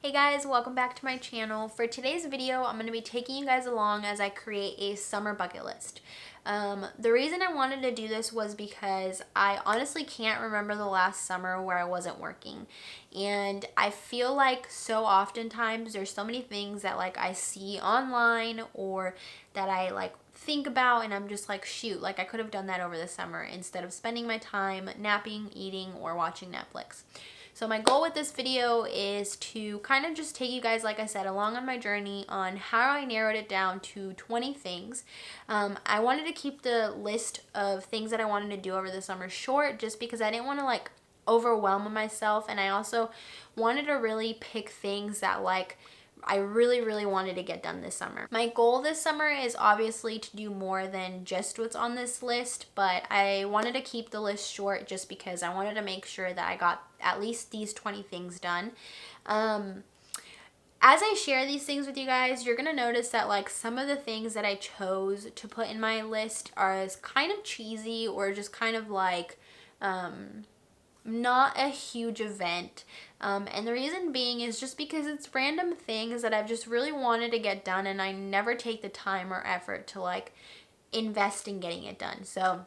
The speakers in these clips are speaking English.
Hey guys, welcome back to my channel. For today's video, I'm going to be taking you guys along as I create a summer bucket list. The reason I wanted to do this was because I honestly can't remember the last summer where I wasn't working. And I feel like so oftentimes there's so many things that like I see online or that I like think about and I'm just like, shoot, like I could have done that over the summer instead of spending my time napping, eating, or watching Netflix. So my goal with this video is to kind of just take you guys, like I said, along on my journey on how I narrowed it down to 20 things. I wanted to keep the list of things that I wanted to do over the summer short just because I didn't want to like overwhelm myself, and I also wanted to really pick things that like I really wanted to get done this summer. My goal this summer is obviously to do more than just what's on this list, but I wanted to keep the list short just because I wanted to make sure that I got at least these 20 things done. As I share these things with you guys, you're gonna notice that like some of the things that I chose to put in my list are kind of cheesy or just kind of like not a huge event. And the reason being is just because it's random things that I've just really wanted to get done, and I never take the time or effort to like invest in getting it done. So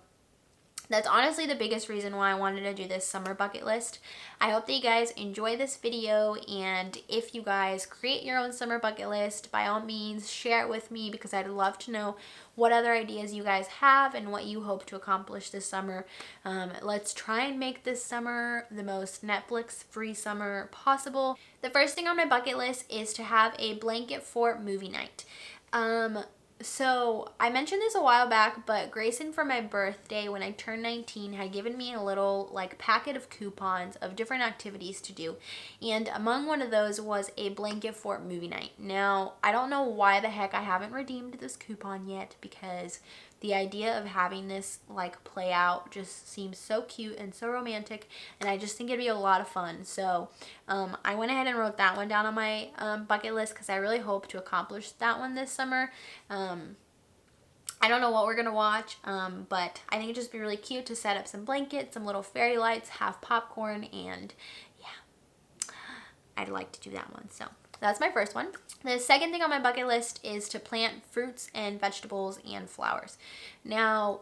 that's honestly the biggest reason why I wanted to do this summer bucket list. I hope that you guys enjoy this video, and if you guys create your own summer bucket list, by all means share it with me because I'd love to know what other ideas you guys have and what you hope to accomplish this summer. Let's try and make this summer the most Netflix-free summer possible. The first thing on my bucket list is to have a blanket fort movie night. So I mentioned this a while back, but Grayson for my birthday when I turned 19 had given me a little like packet of coupons of different activities to do, and among one of those was a blanket fort movie night. Now I don't know why the heck I haven't redeemed this coupon yet, because the idea of having this like play out just seems so cute and so romantic, and I just think it'd be a lot of fun. So I went ahead and wrote that one down on my bucket list because I really hope to accomplish that one this summer. I don't know what we're gonna watch, but I think it'd just be really cute to set up some blankets, some little fairy lights, have popcorn, and yeah, I'd like to do that one. So that's my first one. The second thing on my bucket list is to plant fruits and vegetables and flowers. Now,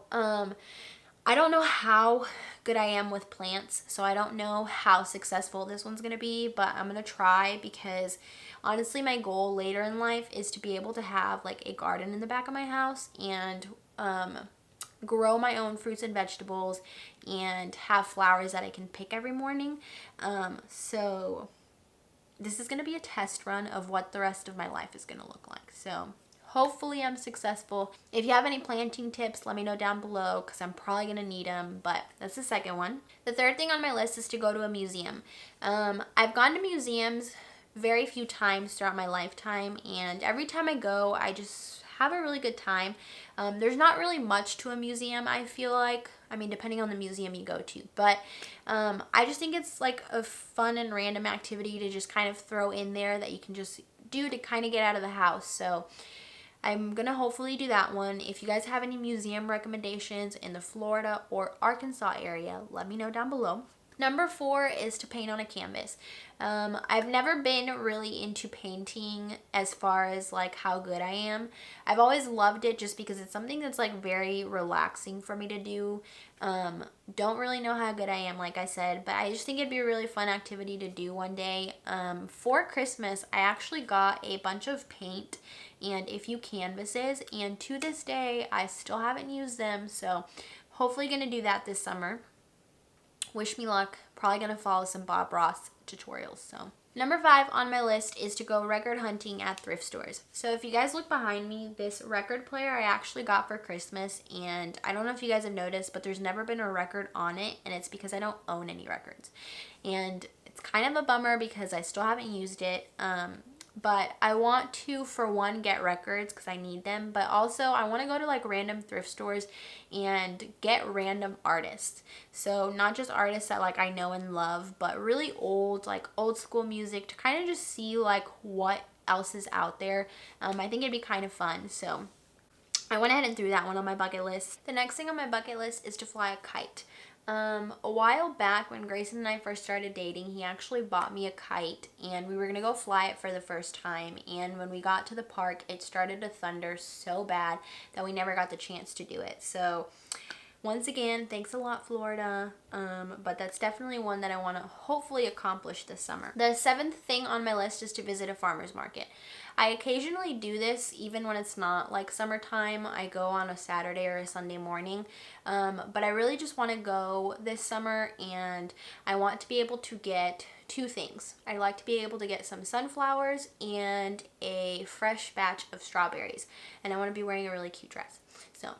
I don't know how good I am with plants, so I don't know how successful this one's gonna be, but I'm gonna try because honestly my goal later in life is to be able to have like a garden in the back of my house and grow my own fruits and vegetables and have flowers that I can pick every morning. So this is going to be a test run of what the rest of my life is going to look like. So hopefully I'm successful. If you have any planting tips, let me know down below because I'm probably going to need them, but that's the second one. The third thing on my list is to go to a museum. I've gone to museums very few times throughout my lifetime, and every time I go, I just have a really good time. There's not really much to a museum, I feel like. I mean, depending on the museum you go to. But I just think it's like a fun and random activity to just kind of throw in there that you can just do to kind of get out of the house. So I'm going to hopefully do that one. If you guys have any museum recommendations in the Florida or Arkansas area, let me know down below. Number 4 is to paint on a canvas. I've never been really into painting as far as like how good I am. I've always loved it just because it's something that's like very relaxing for me to do. Don't really know how good I am, like I said, but I just think it'd be a really fun activity to do one day. For Christmas, I actually got a bunch of paint and a few canvases, and to this day, I still haven't used them, so hopefully gonna do that this summer. Wish me luck. Probably gonna follow some Bob Ross tutorials. So number 5 on my list is to go record hunting at thrift stores. So if you guys look behind me, this record player I actually got for Christmas, and I don't know if you guys have noticed, but there's never been a record on it, and it's because I don't own any records. And it's kind of a bummer because I still haven't used it. But I want to, for one, get records because I need them, but also I want to go to like random thrift stores and get random artists. So not just artists that like I know and love, but really old, like old school music, to kind of just see like what else is out there. I think it'd be kind of fun. So I went ahead and threw that one on my bucket list. The next thing on my bucket list is to fly a kite. A while back when Grayson and I first started dating, he actually bought me a kite and we were gonna go fly it for the first time. And when we got to the park, it started to thunder so bad that we never got the chance to do it. So once again, thanks a lot, Florida. But that's definitely one that I want to hopefully accomplish this summer. The seventh thing on my list is to visit a farmer's market. I occasionally do this even when it's not like summertime. I go on a Saturday or a Sunday morning. But I really just want to go this summer, and I want to be able to get two things. I'd like to be able to get some sunflowers and a fresh batch of strawberries. And I want to be wearing a really cute dress. So,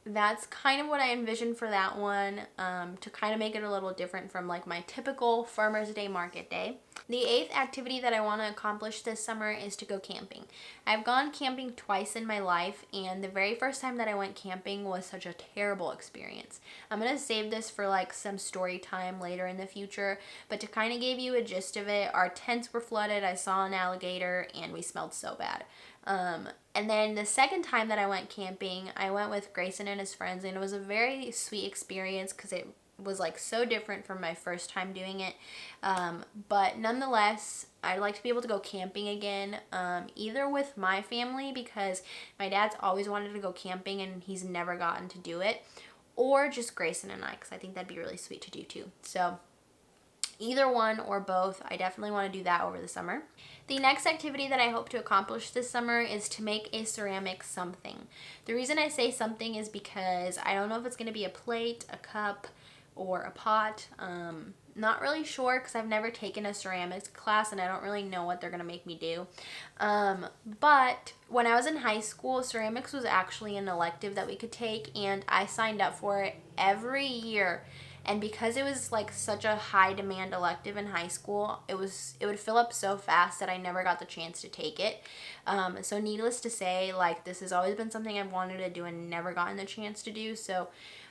that's kind of what I envisioned for that one, to kind of make it a little different from like my typical Farmer's Day market day. The eighth activity that I want to accomplish this summer is to go camping. I've gone camping twice in my life, and the very first time that I went camping was such a terrible experience. I'm going to save this for like some story time later in the future, but to kind of give you a gist of it, our tents were flooded, I saw an alligator, and we smelled so bad. And then the second time that I went camping, I went with Grayson and his friends, and it was a very sweet experience because it was like so different from my first time doing it. But nonetheless, I'd like to be able to go camping again, either with my family, because my dad's always wanted to go camping and he's never gotten to do it, or just Grayson and I, because I think that'd be really sweet to do too. So either one or both, I definitely want to do that over the summer. The next activity that I hope to accomplish this summer is to make a ceramic something. The reason I say something is because I don't know if it's going to be a plate, a cup, or a pot. Not really sure because I've never taken a ceramics class and I don't really know what they're going to make me do. But when I was in high school, ceramics was actually an elective that we could take, and I signed up for it every year. And because it was like such a high demand elective in high school, it would fill up so fast that I never got the chance to take it. So needless to say, like, this has always been something I've wanted to do and never gotten the chance to do. So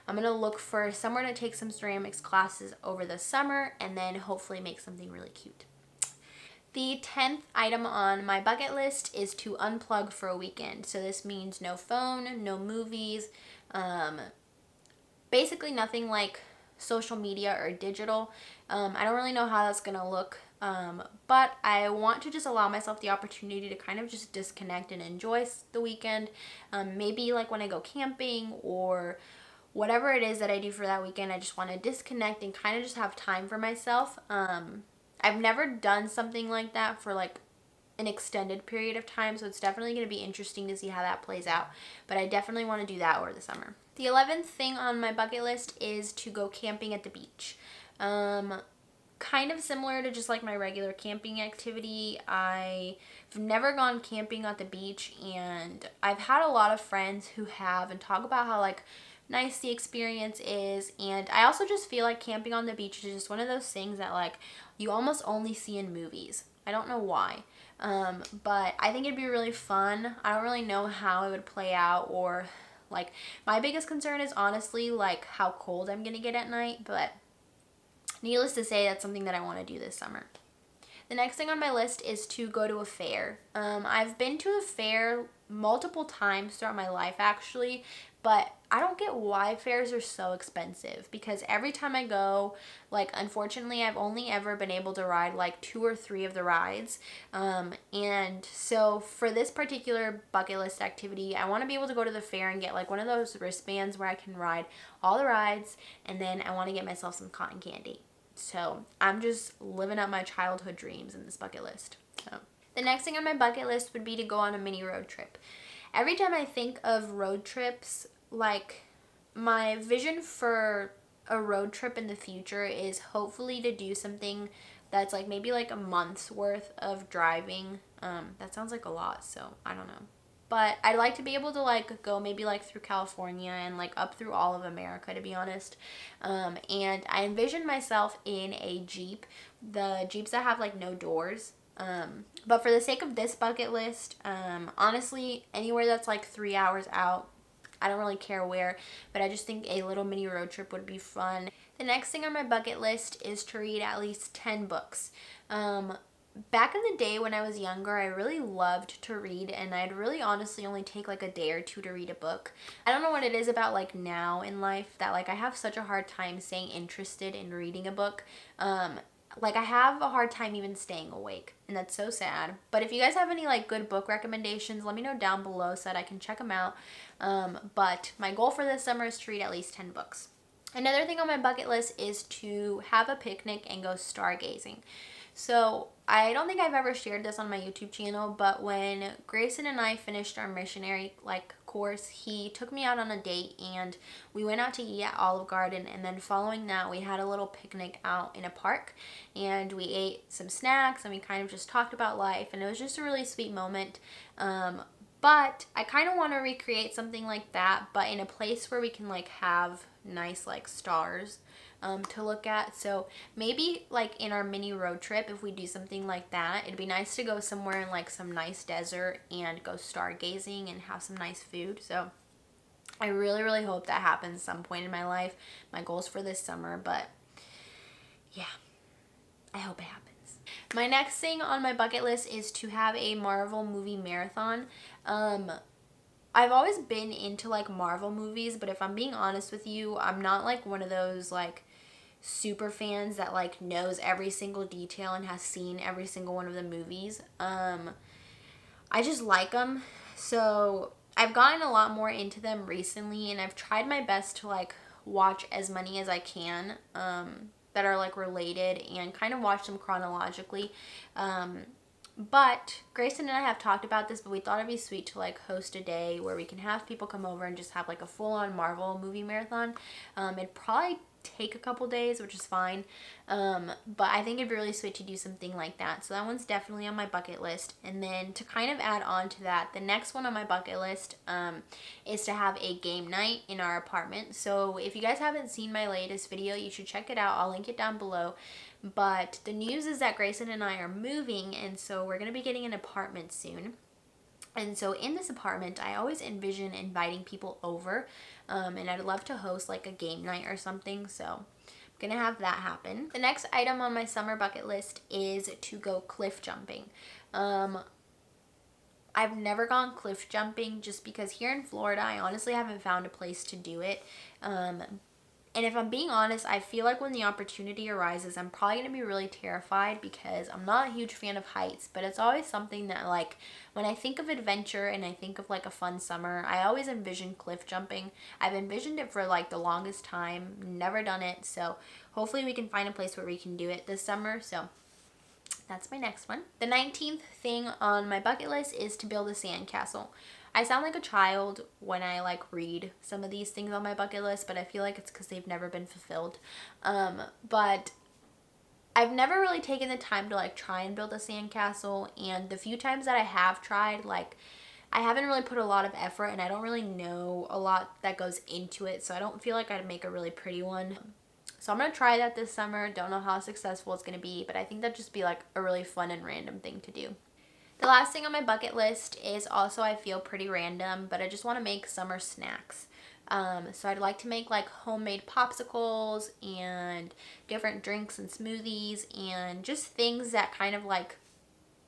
I'm going to look for somewhere to take some ceramics classes over the summer and then hopefully make something really cute. The 10th item on my bucket list is to unplug for a weekend. So this means no phone, no movies, basically nothing like social media or digital. I don't really know how that's gonna look, but I want to just allow myself the opportunity to kind of just disconnect and enjoy the weekend. Maybe like when I go camping or whatever it is that I do for that weekend, I just want to disconnect and kind of just have time for myself. I've never done something like that for like an extended period of time, so it's definitely going to be interesting to see how that plays out, but I definitely want to do that over the summer. The 11th thing on my bucket list is to go camping at the beach. Kind of similar to just like my regular camping activity, I've never gone camping at the beach, and I've had a lot of friends who have and talk about how like nice the experience is, and I also just feel like camping on the beach is just one of those things that like you almost only see in movies. I don't know why. But I think it'd be really fun. I don't really know how it would play out, or like my biggest concern is honestly like how cold I'm gonna get at night, but needless to say, that's something that I want to do this summer. The next thing on my list is to go to a fair. I've been to a fair multiple times throughout my life actually, but I don't get why fairs are so expensive, because every time I go, like, unfortunately I've only ever been able to ride like 2 or 3 of the rides, and so for this particular bucket list activity, I want to be able to go to the fair and get like one of those wristbands where I can ride all the rides, and then I want to get myself some cotton candy. So I'm just living up my childhood dreams in this bucket list. So the next thing on my bucket list would be to go on a mini road trip. Every time I think of road trips, like, my vision for a road trip in the future is hopefully to do something that's like maybe like a month's worth of driving. That sounds like a lot, so I don't know. But I'd like to be able to like go maybe like through California and like up through all of America, to be honest. And I envision myself in a Jeep, the Jeeps that have like no doors. But for the sake of this bucket list, honestly, anywhere that's like 3 hours out, I don't really care where, but I just think a little mini road trip would be fun. The next thing on my bucket list is to read at least 10 books. back in the day when I was younger, I really loved to read, and I'd really honestly only take like a day or two to read a book. I don't know what it is about like now in life that like I have such a hard time staying interested in reading a book. Like I have a hard time even staying awake, and that's so sad. But if you guys have any like good book recommendations, let me know down below so that I can check them out. But my goal for this summer is to read at least 10 books. Another thing on my bucket list is to have a picnic and go stargazing. So I don't think I've ever shared this on my YouTube channel, but when Grayson and I finished our missionary like course, he took me out on a date and we went out to eat at Olive Garden, and then following that we had a little picnic out in a park and we ate some snacks and we kind of just talked about life, and it was just a really sweet moment. But I kind of want to recreate something like that, but in a place where we can like have nice like stars to look at. So maybe like in our mini road trip, if we do something like that, it'd be nice to go somewhere in like some nice desert and go stargazing and have some nice food. So I really, really hope that happens some point in my life. My goals for this summer, but yeah, I hope it happens. My next thing on my bucket list is to have a Marvel movie marathon. I've always been into like Marvel movies, but if I'm being honest with you, I'm not like one of those like super fans that like knows every single detail and has seen every single one of the movies. I just like them. So I've gotten a lot more into them recently, and I've tried my best to like watch as many as I can that are like related and kind of watch them chronologically. But Grayson and I have talked about this, but we thought it'd be sweet to like host a day where we can have people come over and just have like a full-on Marvel movie marathon. It'd probably take a couple days, which is fine. But I think it'd be really sweet to do something like that. So that one's definitely on my bucket list. And then to kind of add on to that, the next one on my bucket list is to have a game night in our apartment. So if you guys haven't seen my latest video, you should check it out. I'll link it down below. But the news is that Grayson and I are moving, and so we're going to be getting an apartment soon. And so in this apartment, I always envision inviting people over, and I'd love to host like a game night or something, so I'm going to have that happen. The next item on my summer bucket list is to go cliff jumping. I've never gone cliff jumping just because here in Florida, I honestly haven't found a place to do it. And if I'm being honest, I feel like when the opportunity arises, I'm probably going to be really terrified because I'm not a huge fan of heights, but it's always something that like when I think of adventure and I think of like a fun summer, I always envision cliff jumping. I've envisioned it for like the longest time, never done it. So hopefully we can find a place where we can do it this summer. So that's my next one. The 19th thing on my bucket list is to build a sandcastle. I sound like a child when I like read some of these things on my bucket list, but I feel like it's because they've never been fulfilled. But I've never really taken the time to like try and build a sandcastle, and the few times that I have tried, like I haven't really put a lot of effort, and I don't really know a lot that goes into it, so I don't feel like I'd make a really pretty one. So I'm going to try that this summer. Don't know how successful it's going to be, but I think that'd just be like a really fun and random thing to do. The last thing on my bucket list is also, I feel, pretty random, but I just want to make summer snacks. So I'd like to make like homemade popsicles and different drinks and smoothies and just things that kind of like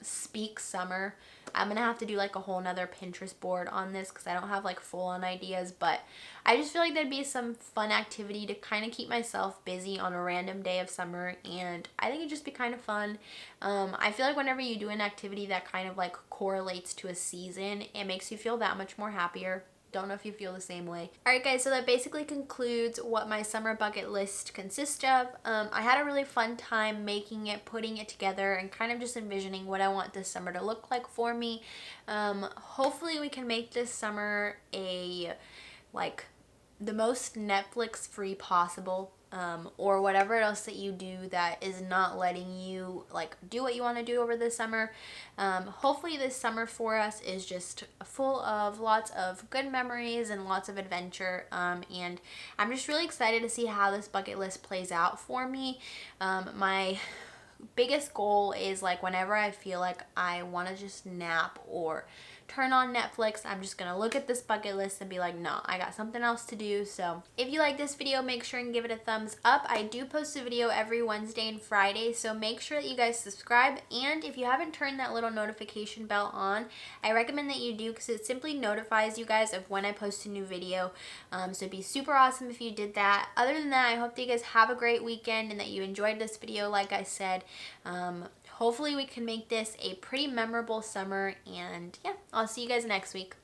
speak summer. I'm gonna have to do like a whole nother Pinterest board on this because I don't have like full on ideas, but I just feel like that'd be some fun activity to kind of keep myself busy on a random day of summer, and I think it'd just be kind of fun. I feel like whenever you do an activity that kind of like correlates to a season, it makes you feel that much more happier. Don't know if you feel the same way. Alright guys, so that basically concludes what my summer bucket list consists of. I had a really fun time making it, putting it together, and kind of just envisioning what I want this summer to look like for me. Hopefully we can make this summer a like the most Netflix free possible, or whatever else that you do that is not letting you like do what you want to do over the summer. Hopefully this summer for us is just full of lots of good memories and lots of adventure, and I'm just really excited to see how this bucket list plays out for me. My biggest goal is like whenever I feel like I want to just nap or turn on Netflix. I'm just gonna look at this bucket list and be like, no, I got something else to do. So if you like this video, make sure and give it a thumbs up. I do post a video every Wednesday and Friday, so make sure that you guys subscribe. And if you haven't turned that little notification bell on, I recommend that you do, because it simply notifies you guys of when I post a new video. So it'd be super awesome if you did that. Other than that, I hope that you guys have a great weekend and that you enjoyed this video. Like I said, hopefully we can make this a pretty memorable summer, and yeah, I'll see you guys next week.